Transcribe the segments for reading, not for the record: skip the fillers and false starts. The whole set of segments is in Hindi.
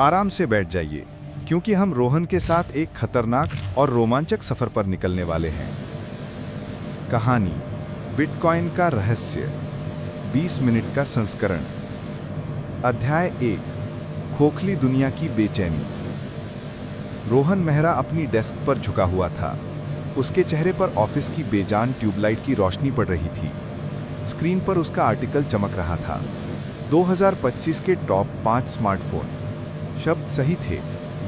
आराम से बैठ जाइए, क्योंकि हम रोहन के साथ एक खतरनाक और रोमांचक सफर पर निकलने वाले हैं। कहानी बिटकॉइन का रहस्य, 20 मिनट का संस्करण। अध्याय 1, खोखली दुनिया की बेचैनी। रोहन मेहरा अपनी डेस्क पर झुका हुआ था। उसके चेहरे पर ऑफिस की बेजान ट्यूबलाइट की रोशनी पड़ रही थी। स्क्रीन पर उसका आर्टिकल चमक रहा था। 2025 के टॉप 5 स्मार्टफोन। शब्द सही थे,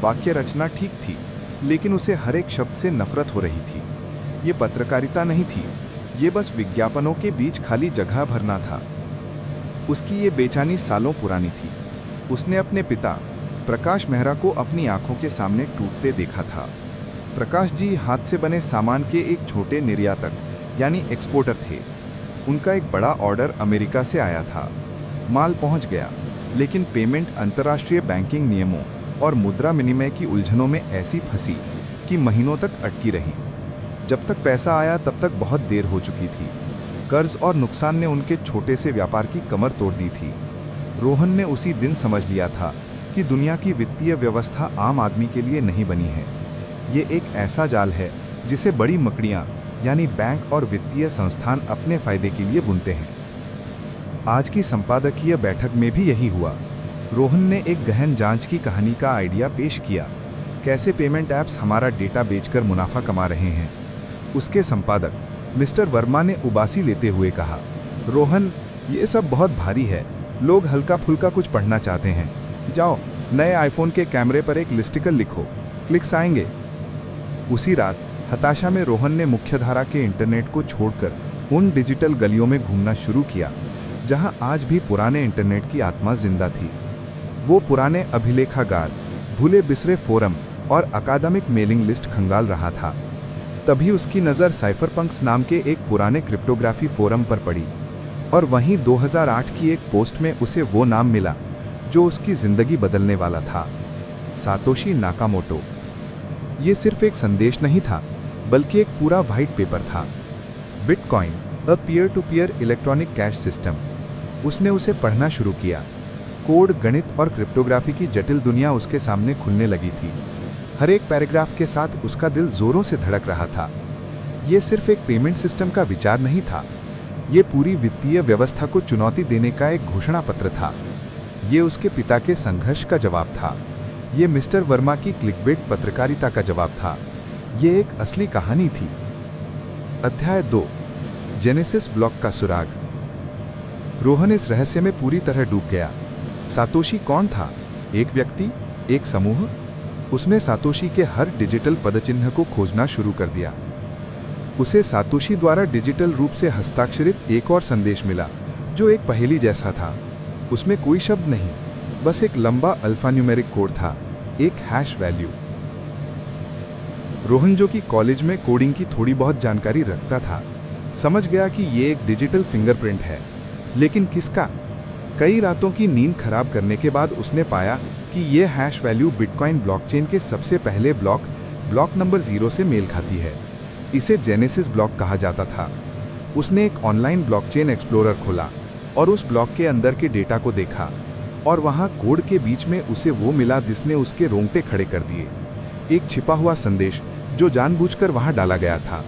वाक्य रचना ठीक थी, लेकिन उसे हर एक शब्द से नफरत हो रही थी। ये पत्रकारिता नहीं थी, ये बस विज्ञापनों के बीच खाली जगह भरना था। उसकी ये बेचैनी सालों पुरानी थी। उसने अपने पिता प्रकाश मेहरा को अपनी आंखों के सामने टूटते देखा था। प्रकाश जी हाथ से बने सामान के एक छोटे निर्यातक यानी एक्सपोर्टर थे। उनका एक बड़ा ऑर्डर अमेरिका से आया था। माल पहुंच गया, लेकिन पेमेंट अंतर्राष्ट्रीय बैंकिंग नियमों और मुद्रा विनिमय की उलझनों में ऐसी फंसी कि महीनों तक अटकी रही। जब तक पैसा आया तब तक बहुत देर हो चुकी थी। कर्ज और नुकसान ने उनके छोटे से व्यापार की कमर तोड़ दी थी। रोहन ने उसी दिन समझ लिया था कि दुनिया की वित्तीय व्यवस्था आम आदमी के लिए नहीं बनी है। ये एक ऐसा जाल है जिसे बड़ी मकड़ियां यानी बैंक और वित्तीय संस्थान अपने फायदे के लिए बुनते हैं। आज की संपादकीय बैठक में भी यही हुआ। रोहन ने एक गहन जांच की कहानी का आइडिया पेश किया, कैसे पेमेंट ऐप्स हमारा डेटा बेचकर मुनाफा कमा रहे हैं। उसके संपादक मिस्टर वर्मा ने उबासी लेते हुए कहा, रोहन, ये सब बहुत भारी है। लोग हल्का फुल्का कुछ पढ़ना चाहते हैं। जाओ, नए आईफोन के कैमरे पर एक लिस्टिकल लिखो, क्लिक्स आएंगे। उसी रात हताशा में रोहन ने मुख्यधारा के इंटरनेट को छोड़कर उन डिजिटल गलियों में घूमना शुरू किया जहां आज भी पुराने इंटरनेट की आत्मा जिंदा थी। वो पुराने अभिलेखागार, भूले बिसरे फोरम और अकादमिक मेलिंग लिस्ट खंगाल रहा था। तभी उसकी नज़र साइफरपंक्स नाम के एक पुराने क्रिप्टोग्राफी फोरम पर पड़ी, और वहीं 2008 की एक पोस्ट में उसे वो नाम मिला जो उसकी जिंदगी बदलने वाला था, सातोशी नाकामोटो। ये सिर्फ एक संदेश नहीं था, बल्कि एक पूरा व्हाइट पेपर था। Bitcoin, a peer to peer electronic cash system. उसने उसे पढ़ना शुरू किया। कोड, गणित और क्रिप्टोग्राफी की जटिल दुनिया उसके सामने खुलने लगी थी। हर एक पैराग्राफ के साथ उसका दिल जोरों से धड़क रहा था। ये सिर्फ एक पेमेंट सिस्टम का विचार नहीं था, ये पूरी वित्तीय व्यवस्था को चुनौती देने का एक घोषणा पत्र था। ये उसके पिता के संघर्ष का जवाब था। ये मिस्टर वर्मा की क्लिकबेट पत्रकारिता का जवाब था। ये एक असली कहानी थी। अध्याय 2, जेनेसिस ब्लॉक का सुराग। रोहन इस रहस्य में पूरी तरह डूब गया। सातोशी कौन था? एक व्यक्ति, एक समूह? उसने सातोशी के हर डिजिटल पदचिन्ह को खोजना शुरू कर दिया। उसे सातोशी द्वारा डिजिटल रूप से हस्ताक्षरित एक और संदेश मिला, जो एक पहेली जैसा था। उसमें कोई शब्द नहीं, बस एक लंबा अल्फान्यूमेरिक कोड था, एक हैश वैल्यू। रोहन, जो कि कॉलेज में कोडिंग की थोड़ी बहुत जानकारी रखता था, समझ गया कि ये एक डिजिटल फिंगरप्रिंट है। लेकिन किसका? कई रातों की नींद खराब करने के बाद उसने पाया कि ये हैश वैल्यू बिटकॉइन ब्लॉकचेन के सबसे पहले ब्लॉक नंबर 0 से मेल खाती है। इसे जेनेसिस ब्लॉक कहा जाता था। उसने एक ऑनलाइन ब्लॉकचेन एक्सप्लोरर खोला और उस ब्लॉक के अंदर के डेटा को देखा, और वहां कोड के बीच में उसे वो मिला जिसने उसके रोंगटे खड़े कर दिए। एक छिपा हुआ संदेश जो जानबूझकर वहां डाला गया था।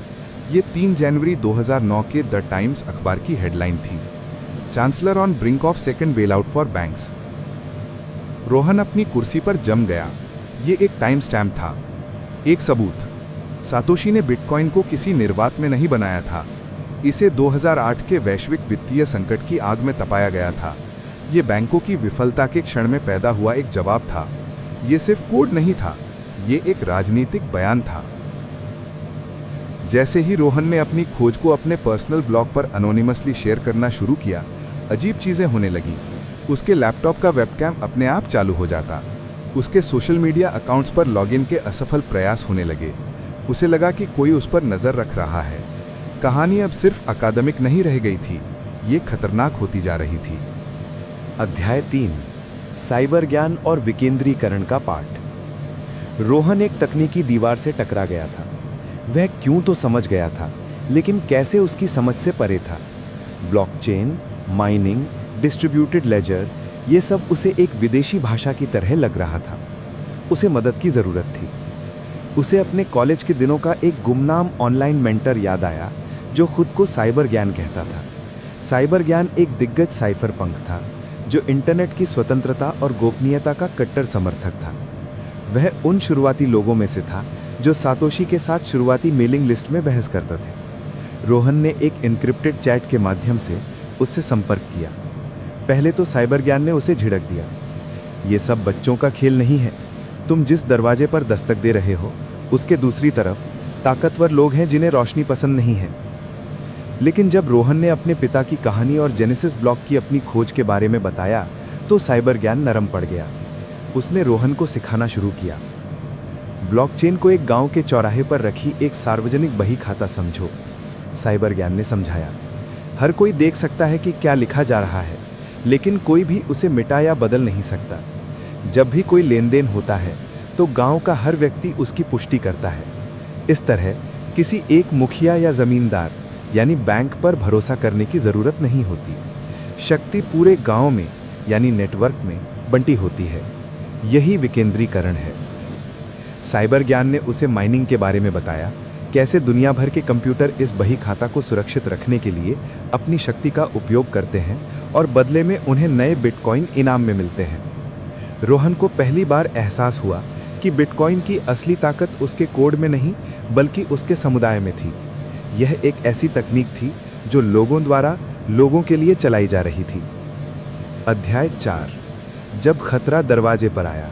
ये 3 जनवरी 2009 के द टाइम्स अखबार की हेडलाइन थी, chancellor on brink of second bail out for banks. Rohan अपनी कुर्सी पर जम गया। ये एक टाइम स्टैम्प था, एक सबूत। सातोशी ने बिटकॉइन को किसी निर्वात में नहीं बनाया था। इसे 2008 के वैश्विक वित्तीय संकट की आग में तपाया गया था। ये बैंकों की विफलता के क्षण में पैदा हुआ एक जवाब था। ये सिर्फ कोड नहीं था, ये एक राजनीतिक बयान था। जैसे ही रोहन ने अपनी खोज को अपने पर्सनल ब्लॉग पर एनोनिमसली शेयर करना शुरू किया, अजीब चीजें होने लगी। उसके लैपटॉप का वेबकैम अपने आप चालू हो जाता। उसके सोशल मीडिया अकाउंट्स पर लॉगिन के असफल प्रयास होने लगे। उसे लगा कि कोई उस पर नजर रख रहा है। कहानी अब सिर्फ अकादमिक नहीं रह गई थी, ये खतरनाक होती जा रही थी। अध्याय 3, साइबर ज्ञान और विकेंद्रीकरण का पाठ। रोहन एक तकनीकी दीवार से टकरा गया था। वह क्यों तो समझ गया था, लेकिन कैसे उसकी समझ से परे था। ब्लॉकचेन, माइनिंग, डिस्ट्रीब्यूटेड लेजर, ये सब उसे एक विदेशी भाषा की तरह लग रहा था। उसे मदद की जरूरत थी। उसे अपने कॉलेज के दिनों का एक गुमनाम ऑनलाइन मेंटर याद आया जो खुद को साइबर ज्ञान कहता था। साइबर ज्ञान एक दिग्गज साइफर पंक था जो इंटरनेट की स्वतंत्रता और गोपनीयता का कट्टर समर्थक था। वह उन शुरुआती लोगों में से था जो सातोशी के साथ शुरुआती मेलिंग लिस्ट में बहस करते थे। रोहन ने एक एन्क्रिप्टेड चैट के माध्यम से उससे संपर्क किया। पहले तो साइबर ज्ञान ने उसे झिड़क दिया। ये सब बच्चों का खेल नहीं है। तुम जिस दरवाजे पर दस्तक दे रहे हो उसके दूसरी तरफ ताकतवर लोग हैं जिन्हें रोशनी पसंद नहीं है। लेकिन जब रोहन ने अपने पिता की कहानी और जेनेसिस ब्लॉक की अपनी खोज के बारे में बताया तो साइबर ज्ञान नरम पड़ गया। उसने रोहन को सिखाना शुरू किया। ब्लॉकचेन को एक गांव के चौराहे पर रखी एक सार्वजनिक बही खाता समझो, साइबर ज्ञान ने समझाया। हर कोई देख सकता है कि क्या लिखा जा रहा है, लेकिन कोई भी उसे मिटा या बदल नहीं सकता। जब भी कोई लेन देन होता है तो गांव का हर व्यक्ति उसकी पुष्टि करता है। इस तरह किसी एक मुखिया या जमींदार यानी बैंक पर भरोसा करने की जरूरत नहीं होती। शक्ति पूरे गांव में यानी नेटवर्क में बंटी होती है। यही विकेंद्रीकरण है। साइबर ज्ञान ने उसे माइनिंग के बारे में बताया, कैसे दुनिया भर के कंप्यूटर इस बही खाता को सुरक्षित रखने के लिए अपनी शक्ति का उपयोग करते हैं और बदले में उन्हें नए बिटकॉइन इनाम में मिलते हैं। रोहन को पहली बार एहसास हुआ कि बिटकॉइन की असली ताकत उसके कोड में नहीं बल्कि उसके समुदाय में थी। यह एक ऐसी तकनीक थी जो लोगों द्वारा लोगों के लिए चलाई जा रही थी। अध्याय 4, जब खतरा दरवाजे पर आया।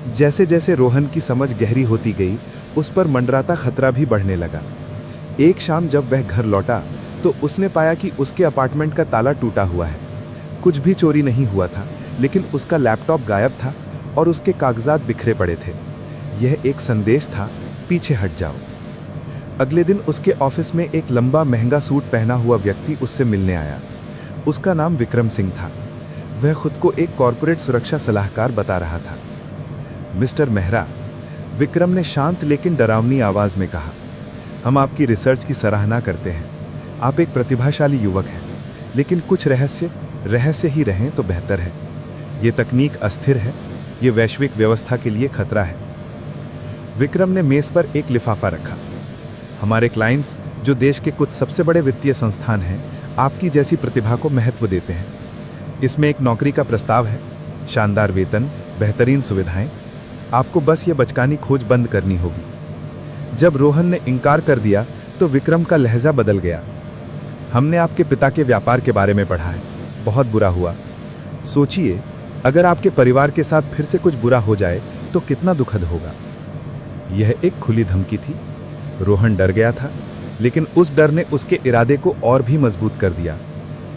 जैसे जैसे रोहन की समझ गहरी होती गई उस पर मंडराता खतरा भी बढ़ने लगा। एक शाम जब वह घर लौटा तो उसने पाया कि उसके अपार्टमेंट का ताला टूटा हुआ है। कुछ भी चोरी नहीं हुआ था, लेकिन उसका लैपटॉप गायब था और उसके कागजात बिखरे पड़े थे। यह एक संदेश था, पीछे हट जाओ। अगले दिन उसके ऑफिस में एक लंबा महंगा सूट पहना हुआ व्यक्ति उससे मिलने आया। उसका नाम विक्रम सिंह था। वह खुद को एक कॉरपोरेट सुरक्षा सलाहकार बता रहा था। मिस्टर मेहरा, विक्रम ने शांत लेकिन डरावनी आवाज में कहा, हम आपकी रिसर्च की सराहना करते हैं। आप एक प्रतिभाशाली युवक हैं, लेकिन कुछ रहस्य ही रहें तो बेहतर है। ये तकनीक अस्थिर है, ये वैश्विक व्यवस्था के लिए खतरा है। विक्रम ने मेज पर एक लिफाफा रखा। हमारे क्लाइंट्स, जो देश के कुछ सबसे बड़े वित्तीय संस्थान हैं, आपकी जैसी प्रतिभा को महत्व देते हैं। इसमें एक नौकरी का प्रस्ताव है, शानदार वेतन, बेहतरीन सुविधाएं। आपको बस ये बचकानी खोज बंद करनी होगी। जब रोहन ने इनकार कर दिया तो विक्रम का लहजा बदल गया। हमने आपके पिता के व्यापार के बारे में पढ़ा है, बहुत बुरा हुआ। सोचिए, अगर आपके परिवार के साथ फिर से कुछ बुरा हो जाए तो कितना दुखद होगा। यह एक खुली धमकी थी। रोहन डर गया था, लेकिन उस डर ने उसके इरादे को और भी मजबूत कर दिया।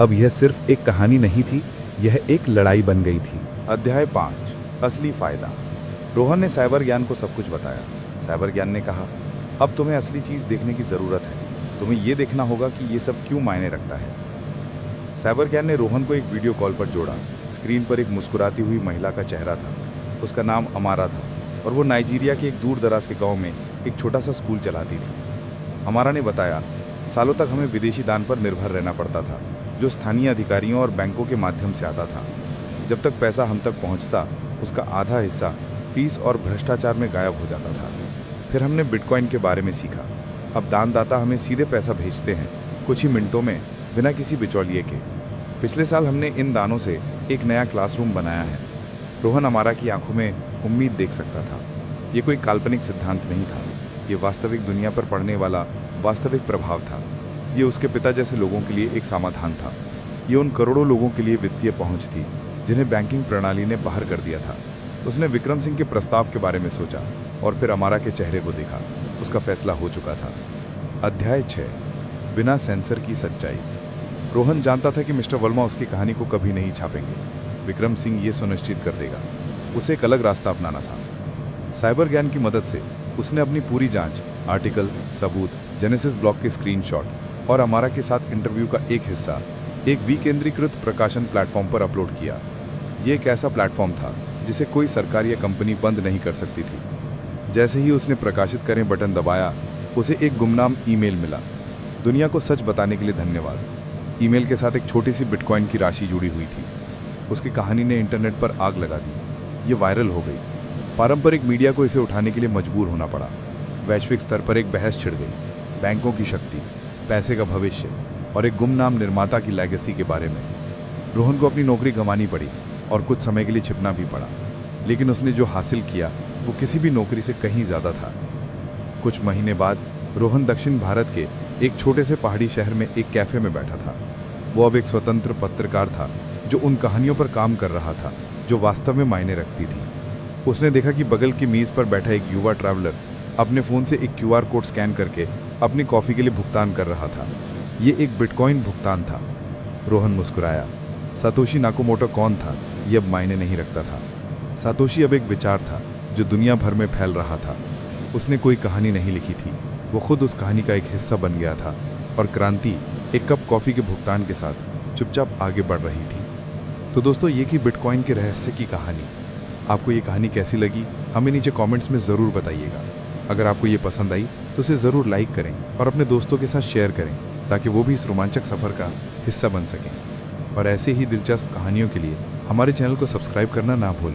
अब यह सिर्फ एक कहानी नहीं थी, यह एक लड़ाई बन गई थी। अध्याय 5, असली फायदा। रोहन ने साइबर ज्ञान को सब कुछ बताया। साइबर ज्ञान ने कहा, अब तुम्हें असली चीज़ देखने की ज़रूरत है। तुम्हें यह देखना होगा कि ये सब क्यों मायने रखता है। साइबर ज्ञान ने रोहन को एक वीडियो कॉल पर जोड़ा। स्क्रीन पर एक मुस्कुराती हुई महिला का चेहरा था। उसका नाम अमारा था और वो नाइजीरिया के एक दूर दराज के गाँव में एक छोटा सा स्कूल चलाती थी। अमारा ने बताया, सालों तक हमें विदेशी दान पर निर्भर रहना पड़ता था, जो स्थानीय अधिकारियों और बैंकों के माध्यम से आता था। जब तक पैसा हम तक पहुंचता, उसका आधा हिस्सा फीस और भ्रष्टाचार में गायब हो जाता था। फिर हमने बिटकॉइन के बारे में सीखा। अब दानदाता हमें सीधे पैसा भेजते हैं, कुछ ही मिनटों में, बिना किसी बिचौलिए के। पिछले साल हमने इन दानों से एक नया क्लासरूम बनाया है। रोहन अमारा की आंखों में उम्मीद देख सकता था। ये कोई काल्पनिक सिद्धांत नहीं था, ये वास्तविक दुनिया पर पड़ने वाला वास्तविक प्रभाव था। ये उसके पिता जैसे लोगों के लिए एक समाधान था। ये उन करोड़ों लोगों के लिए वित्तीय पहुंच थी जिन्हें बैंकिंग प्रणाली ने बाहर कर दिया था। उसने विक्रम सिंह के प्रस्ताव के बारे में सोचा और फिर अमारा के चेहरे को देखा। उसका फैसला हो चुका था। अध्याय 6, बिना सेंसर की सच्चाई। रोहन जानता था कि मिस्टर वर्मा उसकी कहानी को कभी नहीं छापेंगे। विक्रम सिंह ये सुनिश्चित कर देगा। उसे एक अलग रास्ता अपनाना था। साइबर ज्ञान की मदद से उसने अपनी पूरी जांच, आर्टिकल, सबूत, जेनेसिस ब्लॉक के स्क्रीनशॉट और अमारा के साथ इंटरव्यू का एक हिस्सा एक विकेंद्रीकृत प्रकाशन प्लेटफॉर्म पर अपलोड किया। ये एक ऐसा प्लेटफॉर्म था जिसे कोई सरकार या कंपनी बंद नहीं कर सकती थी। जैसे ही उसने प्रकाशित करें बटन दबाया, उसे एक गुमनाम ईमेल मिला। दुनिया को सच बताने के लिए धन्यवाद। ईमेल के साथ एक छोटी सी बिटकॉइन की राशि जुड़ी हुई थी। उसकी कहानी ने इंटरनेट पर आग लगा दी। ये वायरल हो गई। पारंपरिक मीडिया को इसे उठाने के लिए मजबूर होना पड़ा। वैश्विक स्तर पर एक बहस छिड़ गई, बैंकों की शक्ति, पैसे का भविष्य और एक गुमनाम निर्माता की लेगेसी के बारे में। रोहन को अपनी नौकरी गंवानी पड़ी और कुछ समय के लिए छिपना भी पड़ा, लेकिन उसने जो हासिल किया वो किसी भी नौकरी से कहीं ज़्यादा था। कुछ महीने बाद रोहन दक्षिण भारत के एक छोटे से पहाड़ी शहर में एक कैफे में बैठा था। वो अब एक स्वतंत्र पत्रकार था जो उन कहानियों पर काम कर रहा था जो वास्तव में मायने रखती थी। उसने देखा कि बगल की मेज़ पर बैठा एक युवा ट्रैवलर अपने फ़ोन से एक QR कोड स्कैन करके अपनी कॉफ़ी के लिए भुगतान कर रहा था। ये एक बिटकॉइन भुगतान था। रोहन मुस्कुराया। सातोशी नाकामोटो कौन था ये अब मायने नहीं रखता था। सातोशी अब एक विचार था जो दुनिया भर में फैल रहा था। उसने कोई कहानी नहीं लिखी थी, वो खुद उस कहानी का एक हिस्सा बन गया था और क्रांति एक कप कॉफ़ी के भुगतान के साथ चुपचाप आगे बढ़ रही थी। तो दोस्तों, ये की बिटकॉइन के रहस्य की कहानी। आपको ये कहानी कैसी लगी हमें नीचे कमेंट्स में ज़रूर बताइएगा। अगर आपको ये पसंद आई तो इसे ज़रूर लाइक करें और अपने दोस्तों के साथ शेयर करें ताकि वो भी इस रोमांचक सफ़र का हिस्सा बन सकें। और ऐसे ही दिलचस्प कहानियों के लिए हमारे चैनल को सब्सक्राइब करना ना भूलें।